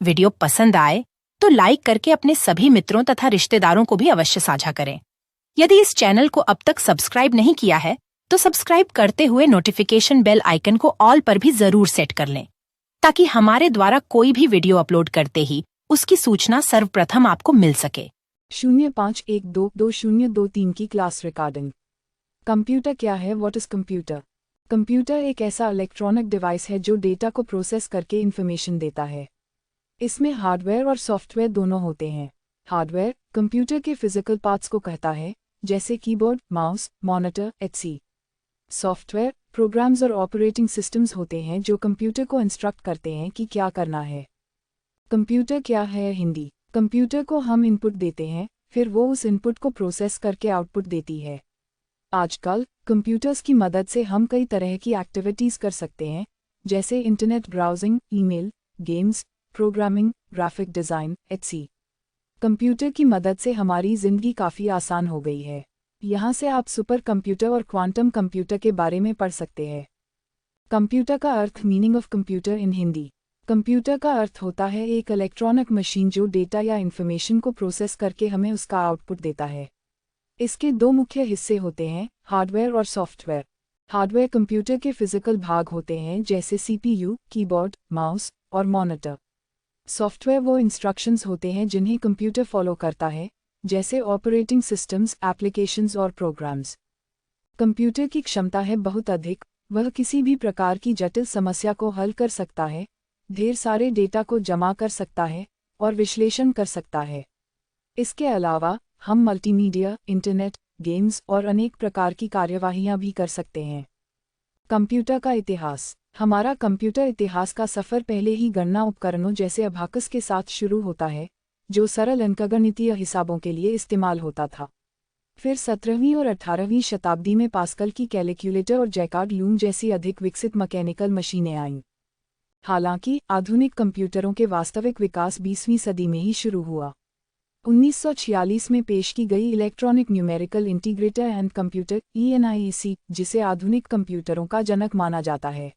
Video पसंद आए तो लाइक करके अपने सभी मित्रों तथा रिश्तेदारों को भी अवश्य साझा करें। यदि इस चैनल को अब तक सब्सक्राइब नहीं किया है तो सब्सक्राइब करते हुए नोटिफिकेशन बेल आइकन को ऑल पर भी जरूर सेट कर लें, ताकि हमारे द्वारा कोई भी वीडियो अपलोड करते ही उसकी सूचना सर्वप्रथम आपको मिल सके। 05122023 की क्लास रिकॉर्डिंग। कंप्यूटर क्या है? What is computer? कंप्यूटर एक ऐसा इलेक्ट्रॉनिक डिवाइस है जो डेटा को प्रोसेस करके इंफॉर्मेशन देता है। इसमें हार्डवेयर और सॉफ्टवेयर दोनों होते हैं। हार्डवेयर कंप्यूटर के फिजिकल पार्ट्स को कहता है, जैसे keyboard, mouse, monitor etc। Software programmes और ऑपरेटिंग सिस्टम्स होते हैं जो कंप्यूटर को इंस्ट्रक्ट करते हैं कि क्या करना है। कंप्यूटर क्या है? हिंदी। कंप्यूटर को हम इनपुट देते हैं, फिर वो उस इनपुट को प्रोसेस करके आउटपुट देती है। आजकल कंप्यूटर्स की मदद से हम कई तरह की एक्टिविटीज़ कर सकते हैं, जैसे internet browsing, email, games, programming, graphic design etc। Computer की मदद से हमारी ज़िंदगी काफ़ी आसान हो गई है। यहाँ से आप सुपर कंप्यूटर और क्वांटम कंप्यूटर के बारे में पढ़ सकते हैं। कंप्यूटर का अर्थ। Meaning of computer in Hindi. Computer का अर्थ होता है एक इलेक्ट्रॉनिक मशीन जो डेटा या इन्फॉर्मेशन को प्रोसेस करके हमें उसका आउटपुट देता है। इसके दो मुख्य हिस्से होते हैं, हार्डवेयर और सॉफ्टवेयर। हार्डवेयर कंप्यूटर के फिजिकल भाग होते हैं, जैसे CPU, कीबोर्ड, माउस और मॉनिटर। सॉफ्टवेयर वो इंस्ट्रक्शंस होते हैं जिन्हें कंप्यूटर फॉलो करता है, जैसे ऑपरेटिंग सिस्टम्स, एप्लीकेशंस और प्रोग्राम्स। कंप्यूटर की क्षमता है बहुत अधिक। वह किसी भी प्रकार की जटिल समस्या को हल कर सकता है, ढेर सारे डेटा को जमा कर सकता है और विश्लेषण कर सकता है। इसके अलावा हम मल्टीमीडिया, इंटरनेट, गेम्स और अनेक प्रकार की कार्यवाहियां भी कर सकते हैं। कंप्यूटर का इतिहास। हमारा कंप्यूटर इतिहास का सफ़र पहले ही गणना उपकरणों जैसे अबाकस के साथ शुरू होता है, जो सरल अंकगणितीय हिसाबों के लिए इस्तेमाल होता था। फिर 17वीं और 18वीं शताब्दी में पास्कल की कैलकुलेटर और जैकार्ड लूम जैसी अधिक विकसित मैकेनिकल मशीनें आईं। हालांकि आधुनिक कंप्यूटरों के वास्तविक विकास 20वीं सदी में ही शुरू हुआ। 1946 में पेश की गई electronic numerical integrator and computer ENIAC, जिसे आधुनिक कंप्यूटरों का जनक माना जाता है।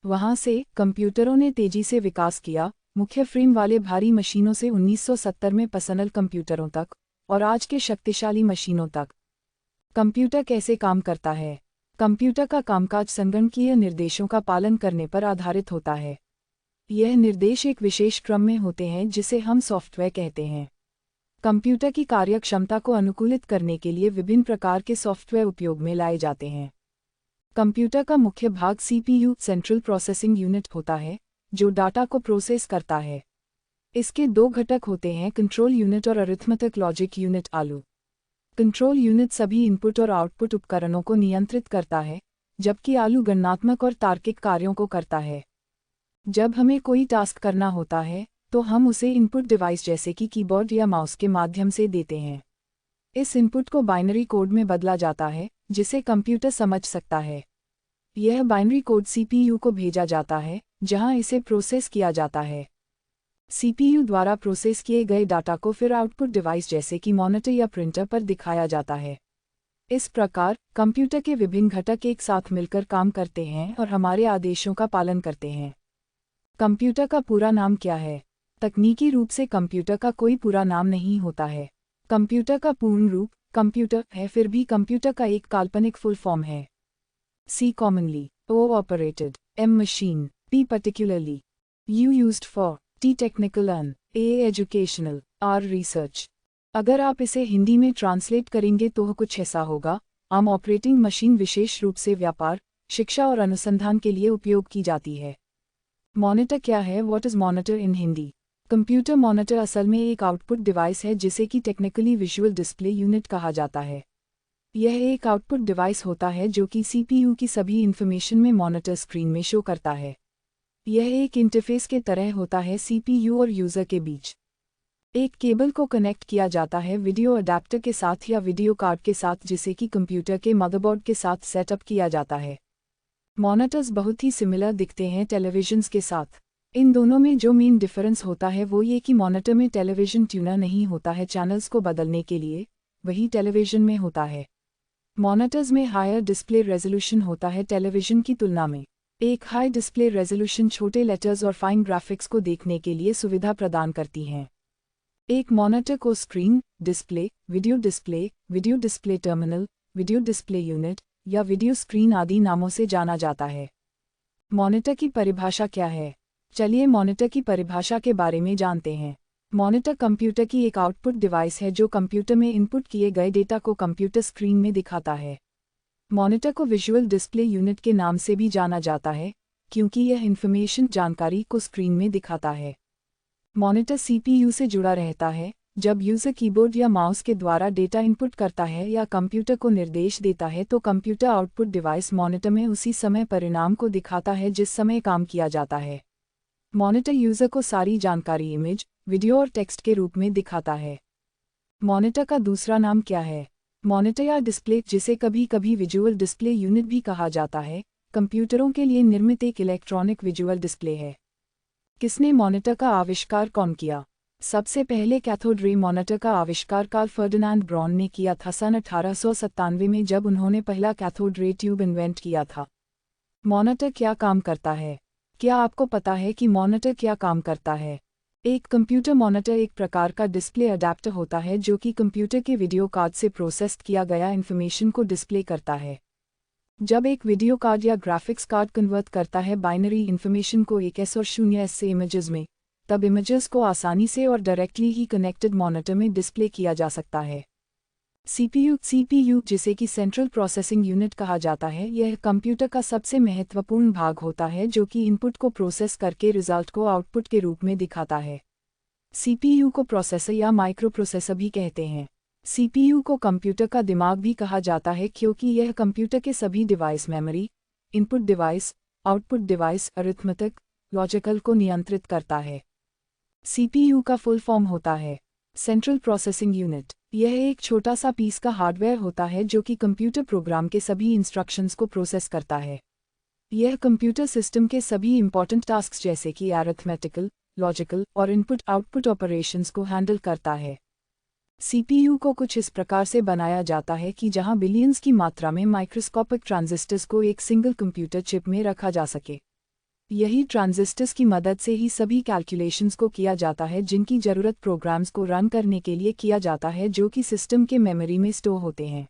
वहाँ से कंप्यूटरों ने तेजी से विकास किया, मुख्य फ्रेम वाले भारी मशीनों से 1970 में पर्सनल कंप्यूटरों तक और आज के शक्तिशाली मशीनों तक। कंप्यूटर कैसे काम करता है? कंप्यूटर का कामकाज संगणकीय निर्देशों का पालन करने पर आधारित होता है। यह निर्देश एक विशेष क्रम में होते हैं जिसे हम सॉफ्टवेयर कहते हैं। कंप्यूटर की कार्यक्षमता को अनुकूलित करने के लिए विभिन्न प्रकार के सॉफ्टवेयर उपयोग में लाए जाते हैं। कंप्यूटर का मुख्य भाग CPU सेंट्रल प्रोसेसिंग यूनिट होता है, जो डाटा को प्रोसेस करता है। इसके दो घटक होते हैं, कंट्रोल यूनिट और अरिथमेटिक लॉजिक यूनिट आलू। कंट्रोल यूनिट सभी इनपुट और आउटपुट उपकरणों को नियंत्रित करता है, जबकि आलू गणनात्मक और तार्किक कार्यों को करता है। जब हमें कोई टास्क करना होता है तो हम उसे इनपुट डिवाइस जैसे कि कीबोर्ड या माउस के माध्यम से देते हैं। इस इनपुट को बाइनरी कोड में बदला जाता है, जिसे कंप्यूटर समझ सकता है। यह बाइनरी कोड CPU को भेजा जाता है, जहां इसे प्रोसेस किया जाता है। CPU द्वारा प्रोसेस किए गए डाटा को फिर आउटपुट डिवाइस जैसे कि मॉनिटर या प्रिंटर पर दिखाया जाता है। इस प्रकार कंप्यूटर के विभिन्न घटक एक साथ मिलकर काम करते हैं और हमारे आदेशों का पालन करते हैं। कंप्यूटर का पूरा नाम क्या है? तकनीकी रूप से कंप्यूटर का कोई पूरा नाम नहीं होता है। कंप्यूटर का पूर्ण रूप कंप्यूटर है, फिर भी कंप्यूटर का एक काल्पनिक फुल फॉर्म है। C commonly, O operated, M machine, P particularly, U used for, T technical and A educational, R research। अगर आप इसे हिंदी में ट्रांसलेट करेंगे तो कुछ ऐसा होगा, आम ऑपरेटिंग मशीन विशेष रूप से व्यापार, शिक्षा और अनुसंधान के लिए उपयोग की जाती है। मॉनिटर क्या है? What is monitor in Hindi? Computer monitor असल में एक आउटपुट डिवाइस है जिसे कि टेक्निकली विजुअल डिस्प्ले यूनिट कहा जाता है। यह एक आउटपुट डिवाइस होता है जो कि CPU की सभी इंफॉर्मेशन में मॉनिटर स्क्रीन में शो करता है। यह एक इंटरफेस के तरह होता है CPU और यूज़र के बीच। एक केबल को कनेक्ट किया जाता है वीडियो अडेप्टर के साथ या वीडियो कार्ड के साथ, जिसे कि कंप्यूटर के मदरबोर्ड के साथ सेटअप किया जाता है। मॉनिटर्स बहुत ही सिमिलर दिखते हैं टेलीविजन्स के साथ। इन दोनों में जो मेन डिफरेंस होता है वो ये कि मॉनिटर में टेलीविजन ट्यूनर नहीं होता है चैनल्स को बदलने के लिए, वही टेलीविजन में होता है। मॉनिटर्स में हायर डिस्प्ले रेजोल्यूशन होता है टेलीविजन की तुलना में। एक हाई डिस्प्ले रेजोल्यूशन छोटे लेटर्स और फाइन ग्राफिक्स को देखने के लिए सुविधा प्रदान करती हैं। एक मॉनिटर को screen, display, video display terminal, video display unit या वीडियो स्क्रीन आदि नामों से जाना जाता है। मॉनिटर की परिभाषा क्या है? चलिए मॉनिटर की परिभाषा के बारे में जानते हैं। मॉनिटर कंप्यूटर की एक आउटपुट डिवाइस है जो कंप्यूटर में इनपुट किए गए डेटा को कंप्यूटर स्क्रीन में दिखाता है। मॉनिटर को विजुअल डिस्प्ले यूनिट के नाम से भी जाना जाता है, क्योंकि यह इंफॉर्मेशन जानकारी को स्क्रीन में दिखाता है। मॉनिटर सीपीयू से जुड़ा रहता है। जब यूजर कीबोर्ड या माउस के द्वारा डेटा इनपुट करता है या कंप्यूटर को निर्देश देता है तो कंप्यूटर आउटपुट डिवाइस मॉनिटर में उसी समय परिणाम को दिखाता है जिस समय काम किया जाता है। मॉनिटर यूजर को सारी जानकारी इमेज, वीडियो और टेक्स्ट के रूप में दिखाता है। मॉनिटर का दूसरा नाम क्या है? मॉनिटर या डिस्प्ले, जिसे कभी कभी विजुअल डिस्प्ले यूनिट भी कहा जाता है, कंप्यूटरों के लिए निर्मित एक इलेक्ट्रॉनिक विजुअल डिस्प्ले है। किसने मॉनिटर का आविष्कार कौन किया? सबसे पहले कैथोड रे मॉनिटर का आविष्कार कार्ल फर्डिनांड ब्रॉन ने किया था सन 1897 में, जब उन्होंने पहला कैथोड रे ट्यूब इन्वेंट किया था। मॉनिटर क्या काम करता है? क्या आपको पता है कि मॉनिटर क्या काम करता है? एक कंप्यूटर मॉनिटर एक प्रकार का डिस्प्ले अडेप्टर होता है जो कि कंप्यूटर के वीडियो कार्ड से प्रोसेस किया गया इन्फॉर्मेशन को डिस्प्ले करता है। जब एक वीडियो कार्ड या ग्राफिक्स कार्ड कन्वर्ट करता है बाइनरी इन्फॉर्मेशन को एक S और 0 से इमेजेस में, तब इमेजेस को आसानी से और डायरेक्टली ही कनेक्टेड मॉनिटर में डिस्प्ले किया जा सकता है। सीपीयू, जिसे कि सेंट्रल प्रोसेसिंग यूनिट कहा जाता है, यह कंप्यूटर का सबसे महत्वपूर्ण भाग होता है जो कि इनपुट को प्रोसेस करके रिजल्ट को आउटपुट के रूप में दिखाता है। सीपीयू को प्रोसेसर या माइक्रो प्रोसेसर भी कहते हैं। सीपीयू को कंप्यूटर का दिमाग भी कहा जाता है क्योंकि यह कंप्यूटर के सभी device, memory, input device, output device, arithmetic, logical को नियंत्रित करता है। सीपीयू का फुल फॉर्म होता है सेंट्रल प्रोसेसिंग यूनिट। यह एक छोटा सा पीस का हार्डवेयर होता है जो कि कंप्यूटर प्रोग्राम के सभी इंस्ट्रक्शंस को प्रोसेस करता है। यह कंप्यूटर सिस्टम के सभी इंपॉर्टेंट टास्क्स जैसे कि अरिथमेटिकल, लॉजिकल और इनपुट आउटपुट ऑपरेशंस को हैंडल करता है। सीपीयू को कुछ इस प्रकार से बनाया जाता है कि जहां बिलियंस की मात्रा में माइक्रोस्कोपिक ट्रांजिस्टर्स को एक सिंगल कंप्यूटर चिप में रखा जा सके। यही ट्रांजिस्टर्स की मदद से ही सभी कैलकुलेशंस को किया जाता है जिनकी ज़रूरत प्रोग्राम्स को रन करने के लिए किया जाता है जो कि सिस्टम के मेमोरी में स्टोर होते हैं।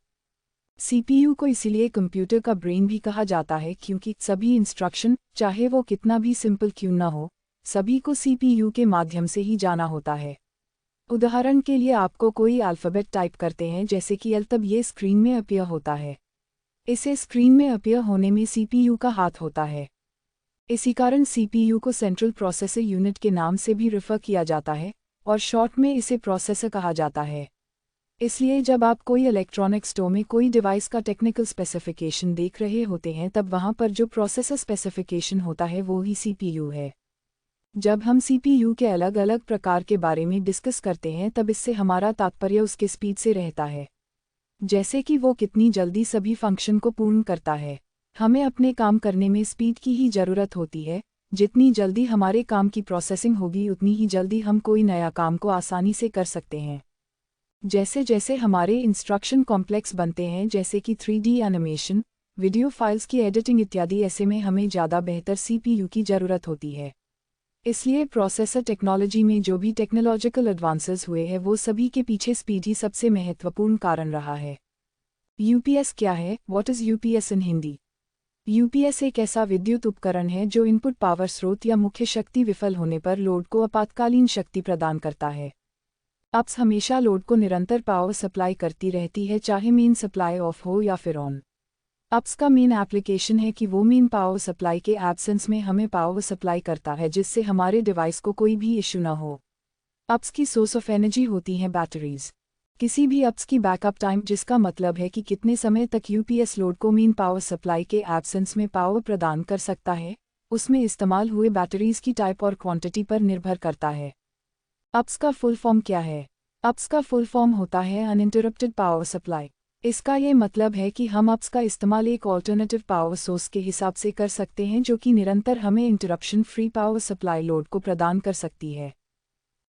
सीपीयू को इसीलिए कंप्यूटर का ब्रेन भी कहा जाता है क्योंकि सभी इंस्ट्रक्शन, चाहे वो कितना भी सिंपल क्यों न हो, सभी को सीपीयू के माध्यम से ही जाना होता है। उदाहरण के लिए आपको कोई अल्फ़ाबेट टाइप करते हैं जैसे कि L, तब ये स्क्रीन में अपीयर होता है। इसे स्क्रीन में अपीयर होने में सीपीयू का हाथ होता है। इसी कारण सीपीयू को सेंट्रल प्रोसेसर यूनिट के नाम से भी रेफर किया जाता है और शॉर्ट में इसे प्रोसेसर कहा जाता है। इसलिए जब आप कोई इलेक्ट्रॉनिक स्टोर में कोई डिवाइस का टेक्निकल स्पेसिफिकेशन देख रहे होते हैं तब वहां पर जो प्रोसेसर स्पेसिफिकेशन होता है वो ही सीपीयू है। जब हम सीपीयू के अलग अलग प्रकार के बारे में डिस्कस करते हैं तब इससे हमारा तात्पर्य उसके स्पीड से रहता है, जैसे कि वो कितनी जल्दी सभी फंक्शन को पूर्ण करता है। हमें अपने काम करने में स्पीड की ही ज़रूरत होती है। जितनी जल्दी हमारे काम की प्रोसेसिंग होगी उतनी ही जल्दी हम कोई नया काम को आसानी से कर सकते हैं। जैसे जैसे हमारे इंस्ट्रक्शन कॉम्प्लेक्स बनते हैं, जैसे कि 3D एनिमेशन, वीडियो फाइल्स की एडिटिंग इत्यादि, ऐसे में हमें ज़्यादा बेहतर सीपीयू की ज़रूरत होती है। इसलिए प्रोसेसर टेक्नोलॉजी में जो भी टेक्नोलॉजिकल एडवांसेस हुए हैं वो सभी के पीछे स्पीड ही सबसे महत्वपूर्ण कारण रहा है। यूपीएस क्या है? What is UPS in Hindi? UPS एक ऐसा विद्युत उपकरण है जो इनपुट पावर स्रोत या मुख्य शक्ति विफल होने पर लोड को आपातकालीन शक्ति प्रदान करता है। अप्स हमेशा लोड को निरंतर पावर सप्लाई करती रहती है, चाहे मेन सप्लाई ऑफ हो या फिर ऑन। अप्स का मेन एप्लीकेशन है कि वो मेन पावर सप्लाई के एब्सेंस में हमें पावर सप्लाई करता है जिससे हमारे डिवाइस को कोई भी इशू न हो। अप्स की सोर्स ऑफ एनर्जी होती हैं बैटरीज। किसी भी अप्स की बैकअप टाइम, जिसका मतलब है कि कितने समय तक यूपीएस लोड को मेन पावर सप्लाई के एब्सेंस में पावर प्रदान कर सकता है, उसमें इस्तेमाल हुए बैटरीज की टाइप और क्वांटिटी पर निर्भर करता है। अप्स का फुल फॉर्म क्या है? अप्स का फुल फॉर्म होता है अनइंटरप्टेड पावर सप्लाई। इसका ये मतलब है कि हम अप्स का इस्तेमाल एक ऑल्टरनेटिव पावर सोर्स के हिसाब से कर सकते हैं जो कि निरंतर हमें interruption free power supply load को प्रदान कर सकती है।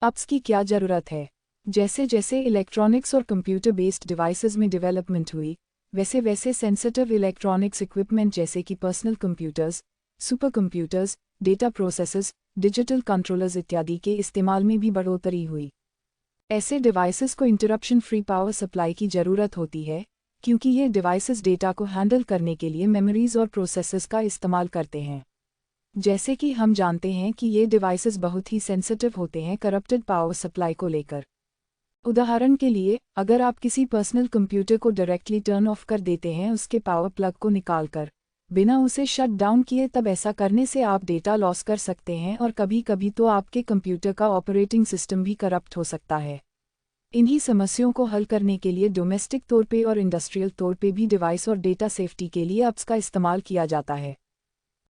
अप्स की क्या ज़रूरत है? जैसे जैसे इलेक्ट्रॉनिक्स और कंप्यूटर बेस्ड डिवाइसेस में डेवलपमेंट हुई, वैसे वैसे सेंसिटिव इलेक्ट्रॉनिक्स इक्विपमेंट जैसे कि personal computers, super computers, data processors, digital controllers इत्यादि के इस्तेमाल में भी बढ़ोतरी हुई। ऐसे डिवाइसेस को इंटरप्शन फ्री पावर सप्लाई की ज़रूरत होती है, क्योंकि ये डिवाइसेस डेटा को हैंडल करने के लिए मेमोरीज और प्रोसेसर्स का इस्तेमाल करते हैं। जैसे कि हम जानते हैं कि ये डिवाइसेस बहुत ही सेंसिटिव होते हैं करप्टेड पावर सप्लाई को लेकर। उदाहरण के लिए, अगर आप किसी पर्सनल कंप्यूटर को डायरेक्टली टर्न ऑफ कर देते हैं उसके पावर प्लग को निकालकर, बिना उसे शट डाउन किए, तब ऐसा करने से आप डेटा लॉस कर सकते हैं और कभी कभी तो आपके कंप्यूटर का ऑपरेटिंग सिस्टम भी करप्ट हो सकता है। इन्हीं समस्याओं को हल करने के लिए डोमेस्टिक तौर पे और इंडस्ट्रियल तौर पे भी डिवाइस और डेटा सेफ्टी के लिए ऐप्स का इस्तेमाल किया जाता है।